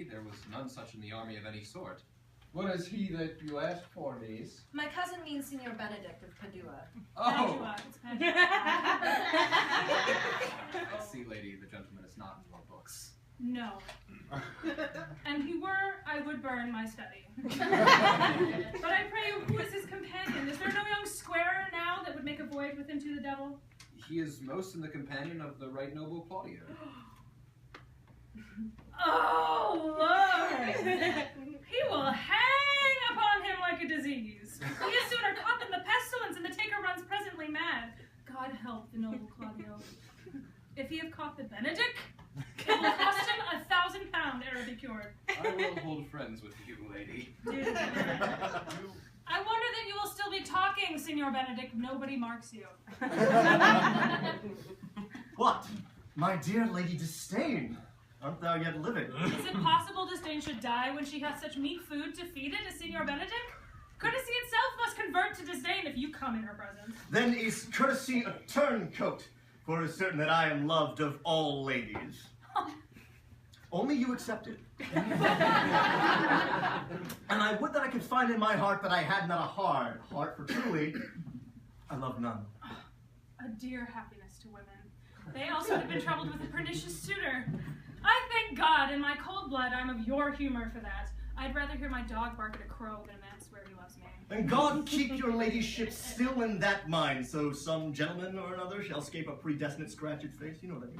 there was none such in the army of any sort. What is he that you asked for, niece? My cousin means Signor Benedick of Padua. Oh! Padua, it's Padua. I see, lady, the gentleman is not in your books. No. And he were, I would burn my study. But I pray you, who is his companion? Is there no young squarer now that would make a voyage with him to the devil? He is most in the companion of the right noble Claudio. Oh, Lord! He will hang upon him like a disease. He is sooner caught than the pestilence, and the taker runs presently mad. God help the noble Claudio. If he have caught the Benedick, it will cost him £1,000 ere be cured. I will hold friends with you, lady. I wonder that you will still be talking, Signor Benedick. Nobody marks you. What? My dear Lady Disdain, art thou yet living? Is it possible Disdain should die when she hath such meat food to feed it as Signor Benedick? Courtesy itself must convert to disdain if you come in her presence. Then is courtesy a turncoat, for it is certain that I am loved of all ladies. Only you accepted. And I would that I could find in my heart that I had not a hard heart, for truly, I love none. A dear happiness to women. They also have been troubled with a pernicious suitor. I thank God, in my cold blood, I'm of your humor for that. I'd rather hear my dog bark at a crow than a man swear he loves me. And God keep your ladyship still in that mind, so some gentleman or another shall escape a predestinate scratched face. You know what I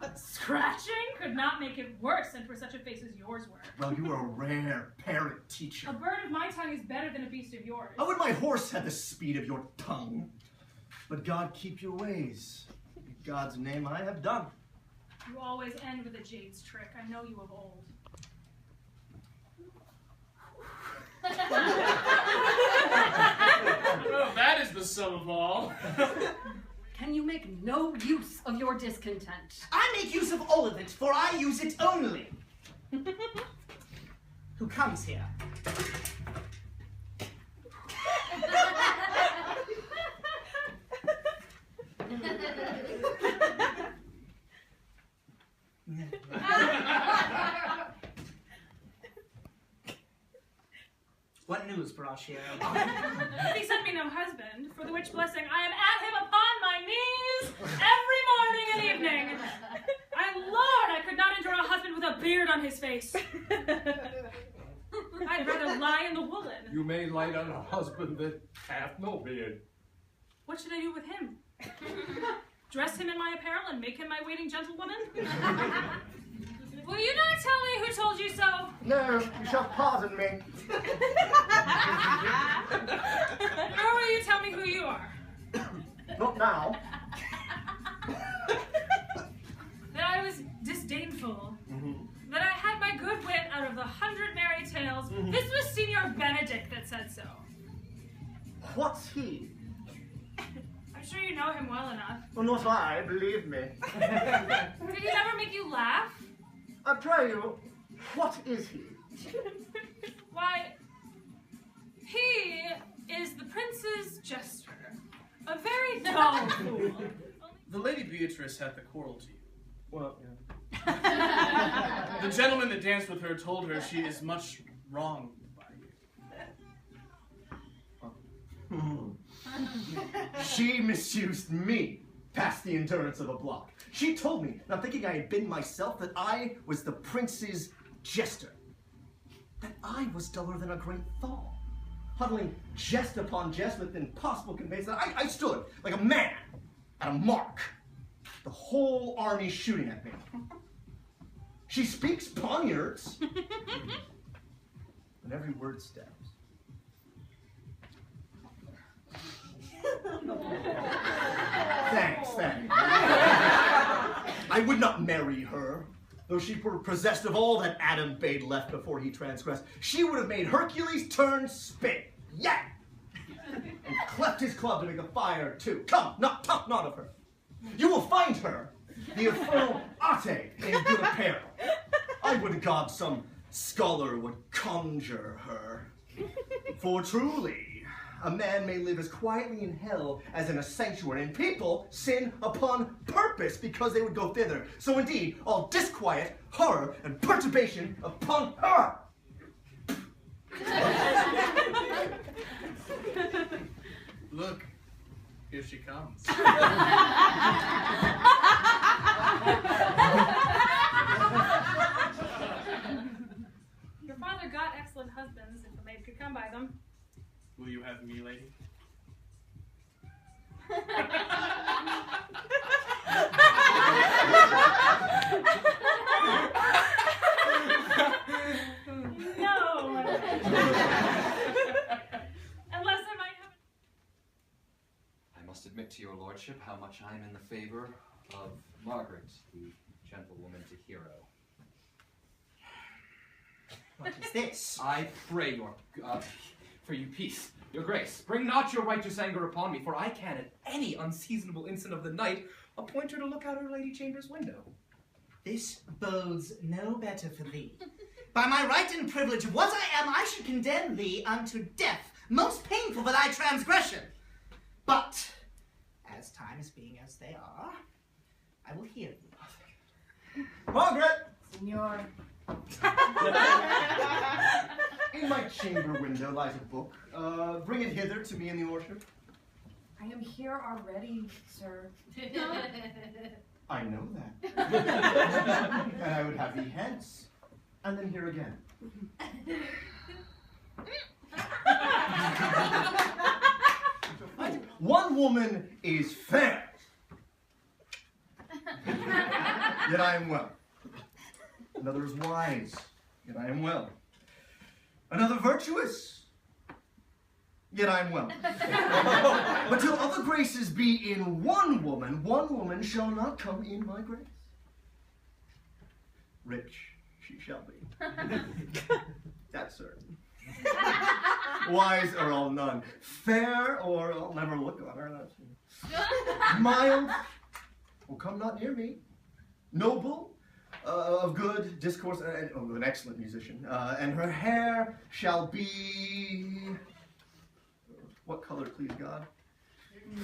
mean. Scratching could not make it worse than for such a face as yours were. Well, you are a rare parent teacher. A bird of my tongue is better than a beast of yours. I would my horse had the speed of your tongue. But God keep your ways. In God's name I have done. You always end with a jade's trick. I know you of old. Well, that is the sum of all. Can you make no use of your discontent? I make use of all of it, for I use it only. Who comes here? What news, Borachio? He sent me no husband, for the which blessing I am at him upon my knees every morning and evening. Lord, I could not endure a husband with a beard on his face. I'd rather lie in the woolen. You may light on a husband that hath no beard. What should I do with him? Dress him in my apparel and make him my waiting gentlewoman? Will you not tell me who told you so? No, you shall pardon me. Nor will you tell me who you are? Not now. That I was disdainful. That I had my good wit out of the 100 merry tales. This was Signor Benedick that said so. What's he? I'm sure you know him well enough. Well, not I, believe me. Did he never make you laugh? I pray you, what is he? Why, he is the prince's jester. A very dull fool. The Lady Beatrice hath a quarrel to you. Well, yeah. The gentleman that danced with her told her she is much wronged by you. She misused me past the endurance of a block. She told me, not thinking I had been myself, that I was the prince's jester. That I was duller than a great thaw. Huddling jest upon jest with impossible conveys that I stood like a man at a mark. The whole army shooting at me. She speaks poniards. And every word stabs. Thanks. I would not marry her, though she were possessed of all that Adam bade left before he transgressed. She would have made Hercules turn spit, and cleft his club to make a fire too. Come, talk not of her. You will find her, the infernal Ate, in good apparel. I would God some scholar would conjure her. For truly, a man may live as quietly in hell as in a sanctuary, and people sin upon purpose because they would go thither. So indeed, all disquiet, horror, and perturbation upon her. Look, here she comes. Your father got excellent husbands, if a maid could come by them. Will you have me, lady? No. Unless I might have. I must admit to your lordship how much I am in the favor of Margaret, the gentlewoman to hero. What is this? I pray for you peace, your grace. Bring not your righteous anger upon me, for I can, at any unseasonable instant of the night, appoint her to look out her lady chamber's window. This bodes no better for thee. By my right and privilege of what I am, I should condemn thee unto death, most painful for thy transgression. But, as times being as they are, I will hear thee. Margaret! Signor. In my chamber window lies a book. Bring it hither to me in the orchard. I am here already, sir. I know that. And I would have thee hence, and then here again. One woman is fair, yet I am well. Another is wise, yet I am well. Another virtuous, yet I am well. But till other graces be in one woman shall not come in my grace. Rich she shall be. That's certain. Wise or all none. Fair or I'll never look on her. That's mild, will come not near me. Noble, of good discourse, and an excellent musician. And her hair shall be... What color, please God?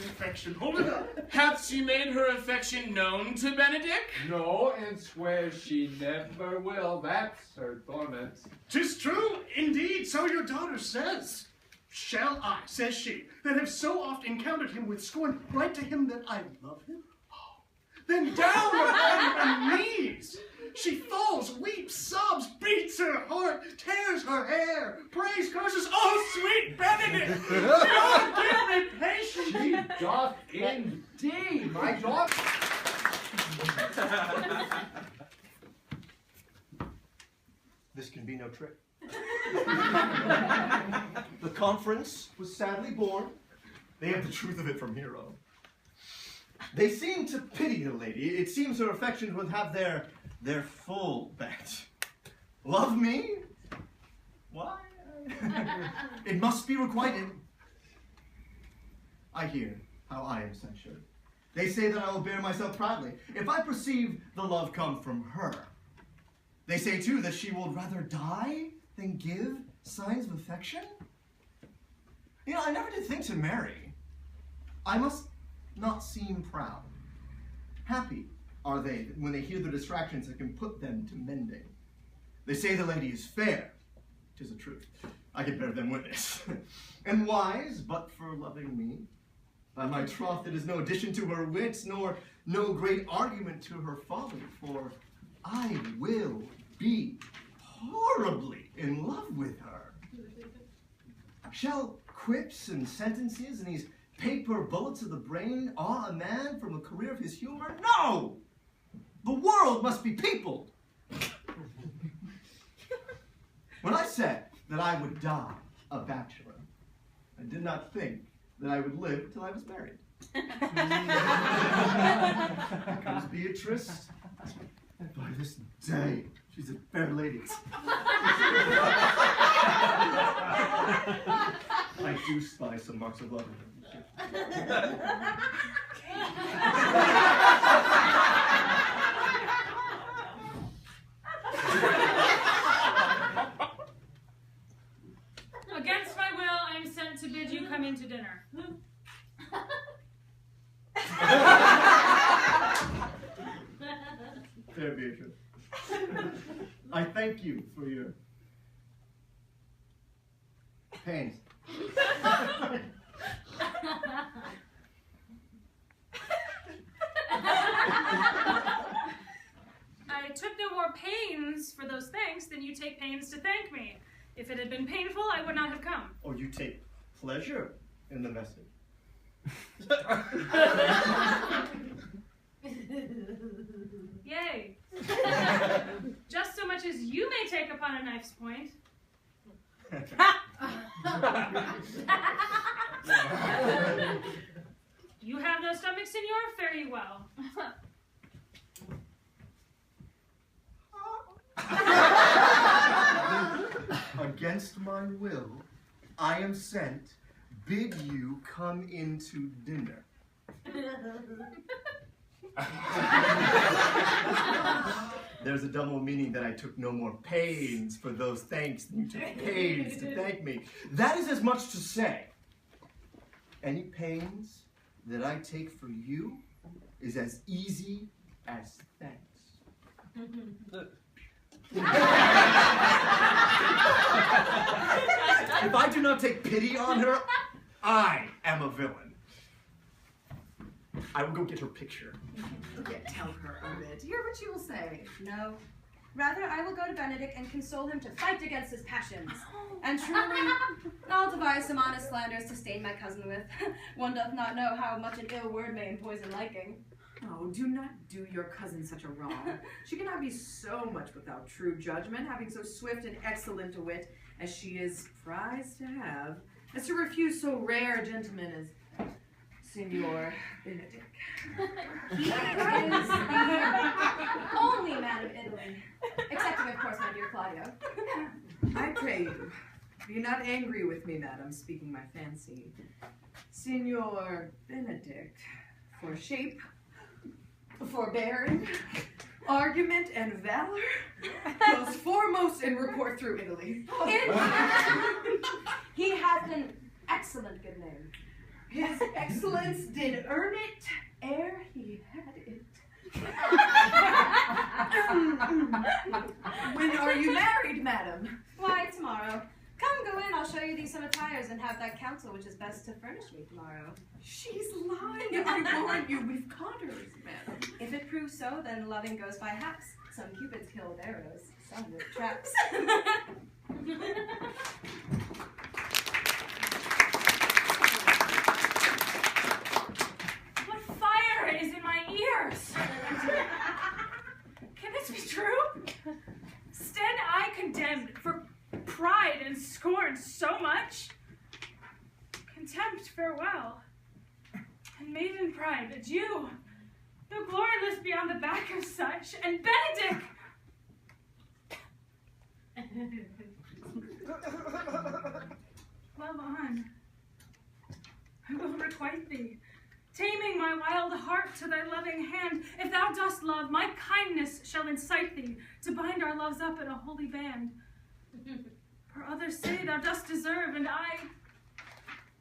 Affection. Hold it up. Hath she made her affection known to Benedick? No, and swears she never will. That's her torment. 'Tis true, indeed, so your daughter says. Shall I, says she, that have so oft encountered him with scorn, write to him that I love him? Oh. Then down upon her knees, she falls, weeps, sobs, beats her heart, tears her hair, prays, curses, oh sweet Benedick! God give me patience! She doth indeed, my daughter. This can be no trick. The conference was sadly born. They have the truth of it from hero. They seem to pity the lady. It seems her affections would have their full bent. Love me? Why? It must be requited. I hear how I am censured. They say that I will bear myself proudly if I perceive the love come from her. They say too that she will rather die than give signs of affection. You know, I never did think to marry. I must not seem proud. Happy are they when they hear the distractions that can put them to mending. They say the lady is fair. 'Tis a truth. I can bear them witness. And wise, but for loving me. By my troth, it is no addition to her wits, nor no great argument to her folly, for I will be horribly in love with her. Shall quips and sentences and these paper bullets of the brain awe a man from the career of his humor? No! The world must be peopled. When I said that I would die a bachelor, I did not think that I would live till I was married. Because Beatrice, by this day, she's a fair lady. I do spy some marks of love in her. Against my will, I am sent to bid you come into Fair Beatrice. I thank you for your pains. I took no more pains for those thanks than you take pains to thank me. If it had been painful, I would not have come. Or you take pleasure in the message. Yay. Just so much as you may take upon a knife's point. You have no stomach, senor? Fare you well. Against my will, I am sent, bid you come into dinner. There's a double meaning that I took no more pains for those thanks than you took pains to thank me. That is as much to say, any pains that I take for you is as easy as thanks. If I do not take pity on her, I am a villain. I will go get her picture. Yeah, tell her of it. Hear what she will say. No. Rather, I will go to Benedick and console him to fight against his passions. And truly, I'll devise some honest slanders to stain my cousin with. One doth not know how much an ill word may empoison liking. Oh, do not do your cousin such a wrong. She cannot be so much without true judgment, having so swift and excellent a wit as she is prized to have, as to refuse so rare a gentleman as Signor Benedick. He is the only man of Italy, excepting, of course, my dear Claudio. I pray you, be not angry with me, madam, speaking my fancy. Signor Benedick, for shape, forbearing, argument, and valor, goes foremost in report through Italy. He hath an excellent good name. His excellence did earn it ere he had it. When are you married, madam? Why, tomorrow. Come, go in, I'll show you these some attires and have that counsel which is best to furnish me tomorrow. She's lying, I warn you, we've caught her, madam. If it proves so, then loving goes by haps. Some cupids kill with arrows, some with traps. What fire is in my ears? Can this be true? Stand I condemned for pride and scorn so much? Contempt, farewell. And maiden pride, adieu. No glory lives beyond the back of such. And Benedick! Love on. I will requite thee, taming my wild heart to thy loving hand. If thou dost love, my kindness shall incite thee to bind our loves up in a holy band. For others say thou dost deserve, and I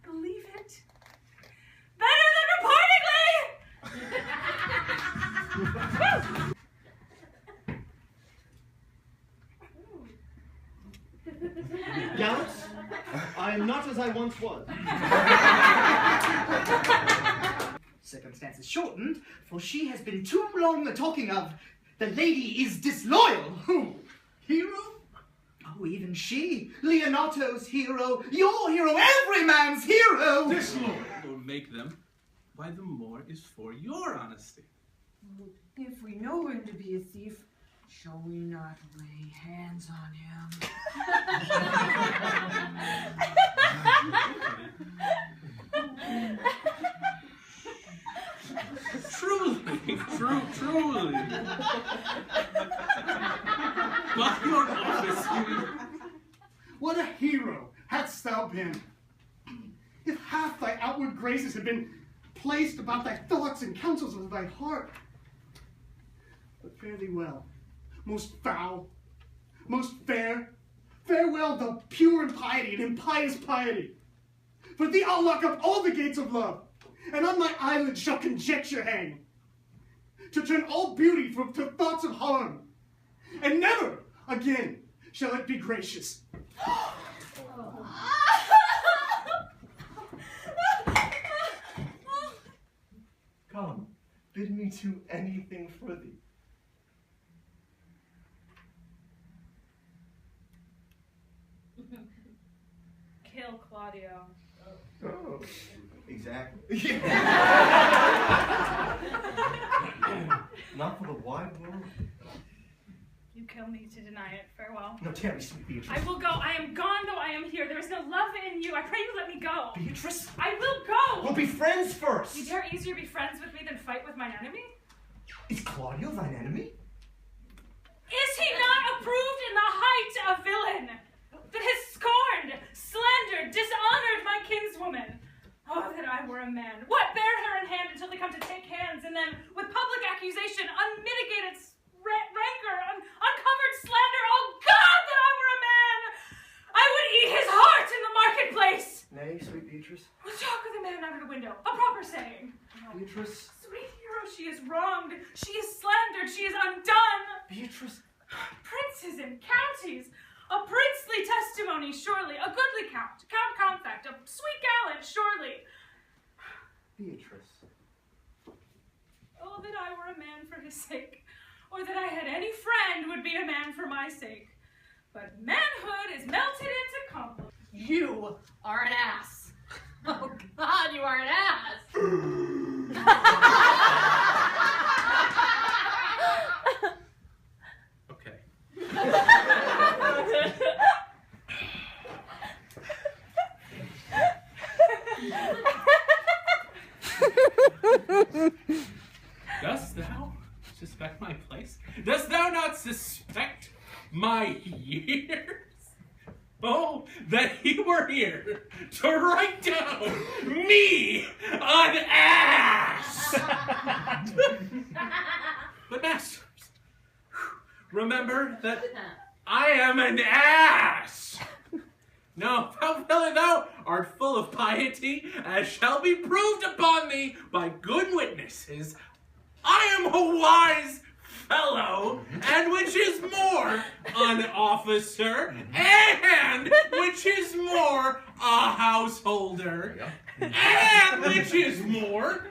believe it. Better than reportingly! Gallants, I am not as I once was. Circumstances shortened, for she has been too long talking of the lady is disloyal. Who? Hero? Oh, even she, Leonato's hero, your hero, every man's hero. Disloyal. Or make them, why the more is for your honesty. If we know him to be a thief, shall we not lay hands on him? Truly. By your office, What a hero hadst thou been! If half thy outward graces had been placed about thy thoughts and counsels of thy heart. But fare thee well, most foul, most fair. Farewell, thou pure in piety and impious piety. For thee I'll lock up all the gates of love, and on my eyelids shall conjecture hang. to turn all beauty to thoughts of harm. And never again shall it be gracious. Come, bid me do anything for thee. Kill Claudio. Oh, exactly. Not for the wide world. You kill me to deny it. Farewell. No, tarry, sweet Beatrice. I will go. I am gone, though I am here. There is no love in you. I pray you let me go. Beatrice? I will go. We'll be friends first. You dare easier be friends with me than fight with mine enemy? Is Claudio thine enemy? Is he not approved in the height a villain that has scorned, slandered, dishonored my kinswoman? Oh, that I were a man. What, bear her in hand until they come to take hands, and then, with public accusation, unmitigated rancor, uncovered slander, oh God, that I were a man! I would eat his heart in the marketplace! Nay, sweet Beatrice. We'll talk with a man out of the window. A proper saying. Beatrice. Sweet hero, she is wronged. She is slandered. She is undone. Beatrice. Princes and counties. A princely testimony, surely. A goodly count. Count compact. A sweet gallant, surely. Beatrice. Oh, that I were a man for his sake. Or that I had any friend would be a man for my sake. But manhood is melted into compliment. You are an ass. Oh God, you are an ass. Okay. Dost thou suspect my place? Dost thou not suspect my years? Oh, that he were here to write down me an ass! But masters, remember that I am an ass! No, thou, thou art full of piety, as shall be proved upon thee by good witnesses. I am a wise fellow, and which is more, an officer, and which is more, a householder, and which is more,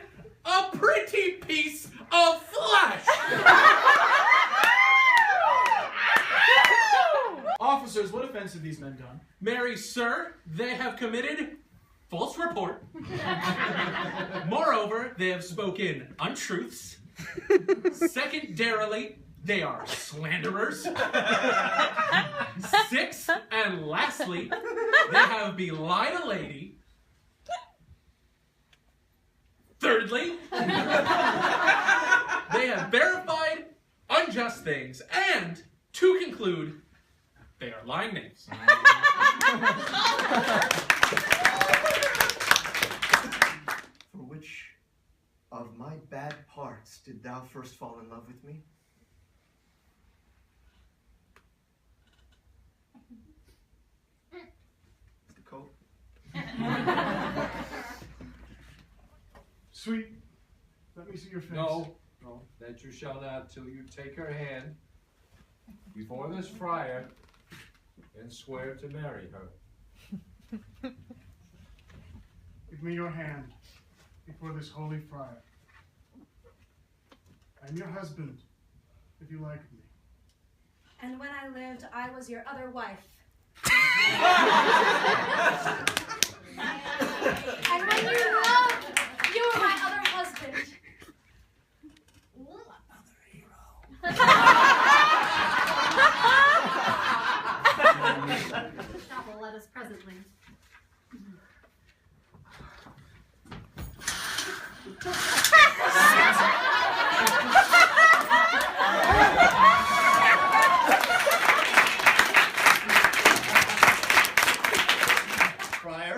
a pretty piece of flesh. Officers, what offense have these men done? Marry, sir, they have committed false report. Moreover, they have spoken untruths. Secondarily, they are slanderers. Sixth, and lastly, they have belied a lady. Thirdly, they have verified unjust things. And, to conclude, they are lying names. For which of my bad parts did thou first fall in love with me? The coat. Sweet, let me see your face. No, that you shall not till you take her hand before this friar and swear to marry her. Give me your hand before this holy friar. I am your husband, if you like me. And when I lived, I was your other wife. And when you loved, you were my other husband. Another hero. Stop will let us presently. Friar,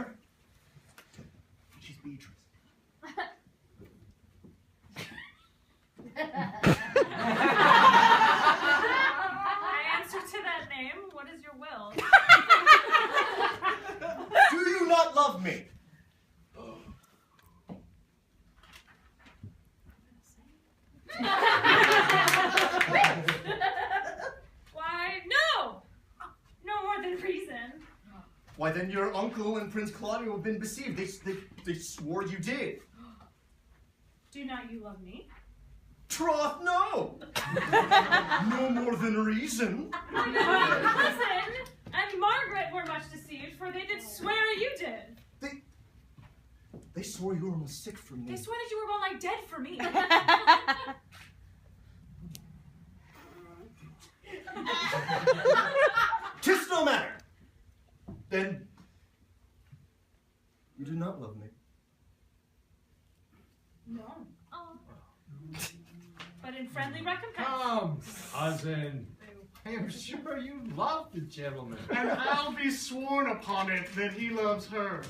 she's Beatrice. I answer to that name. What is your will? Do you not love me? Why then your uncle and Prince Claudio have been deceived. They swore you did. Do not you love me? Troth, no. No more than reason. My cousin and Margaret were much deceived, for they did swear you did. They swore you were almost sick for me. They swore that you were well nigh dead for me. 'Tis no matter. Then you do not love me. No. Oh. But in friendly recompense. Come, cousin. I am sure you love the gentleman. And I'll be sworn upon it that he loves her.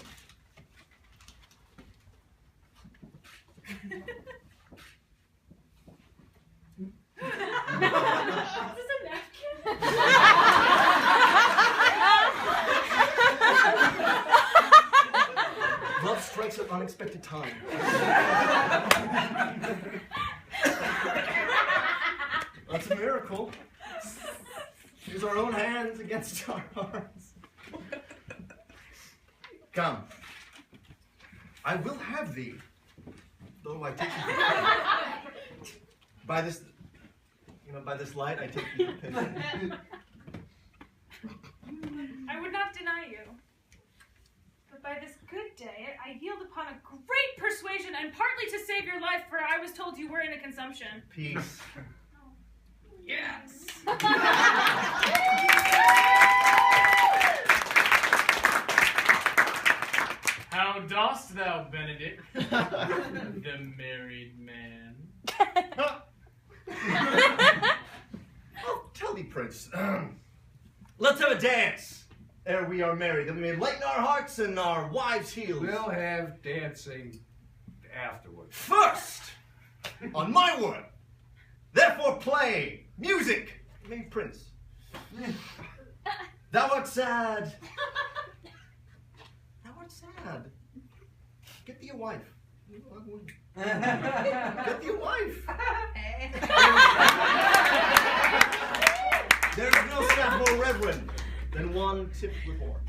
Is this a napkin? Love strikes at unexpected time. That's a miracle. Use our own hands against our hearts. Come. I will have thee. Though I take you by this, by this light, I take you for pity. I would not deny you. But by this good day, I yield upon a great persuasion, and partly to save your life, for I was told you were in a consumption. Peace. Yes. How dost thou, Benedick, the married man? Oh, tell me, Prince. Let's have a dance ere we are married, that we may lighten our hearts and our wives' heels. We'll have dancing afterwards. First, on my word. Therefore play music. Me, Prince. Thou art sad. Thou art sad. Get thee a wife. Get thee a wife. There is no staff more reverend than one tipped with horn.